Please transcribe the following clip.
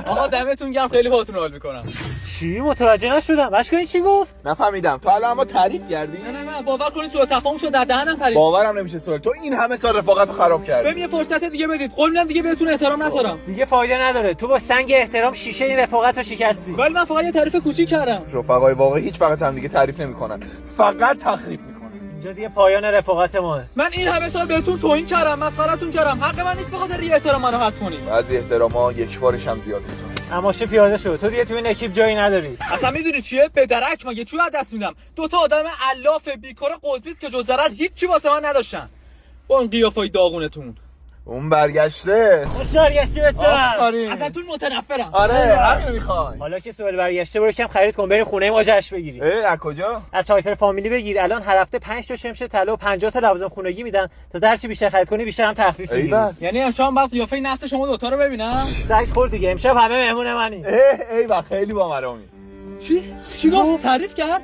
آقا دمتون گرم، خیلی باهاتون حال میکنم. چی متوجه نشدم؟ این چی گفت؟ نفهمیدم. تو الان اما تعریف کردی؟ نه باور کنید سوء تفاهم شد، در دهنم پرید. باورم نمیشه سوال. تو این همه سال رفاقت خراب کردی. بهم یه فرصت دیگه بدید. قول میدم دیگه بهتون احترام نذارم. دیگه فایده نداره. تو با سنگ احترام شیشه این رفاقت رو شکستی. ولی من فقط یه تعریف کوچیک کردم. رفقای واقعی هیچ وقت هم دیگه تعریف نمیکنن، فقط تخریب میکنن. اینجا دیگه پایان رفاقت ماه. من این همه سال بهتون توهین کردم، مسخره‌تون کردم. حق من نیست بخاطر یه احترام منو حذف کنید. بعضی احتراما یک بارش هم زیاده. اماشه پیاده شد. تو دیگه تو این اکیپ جایی نداری. اصلا میدونی چیه؟ به درک مگه چوب از دست میدم. دو تا آدم علاف بیکار قزبیت که جز ضرر هیچی واسه من نداشتن. با اون قیافای داغونتون. اون برگشته. خوش برگشتی به سر. ازتون متنفرم. آره همین میخوای. حالا که سوال برگشته برو کم خرید کن بریم خونه ما جشن بگیریم. از کجا؟ از هایپر فامیلی بگیر. الان هر هفته 5 تا شمش طلا و 50 تا لوازم خونگی میدن. تا هر چی بیشتر خرید کنی بیشتر هم تخفیف میگیری. یعنی امشب بعد قیافه نسل شما دوتا رو ببینم. سگ خورد دیگه. امشب همه مهمون منی. ای خیلی با مرامی. چی گفت؟ تعریف کرد؟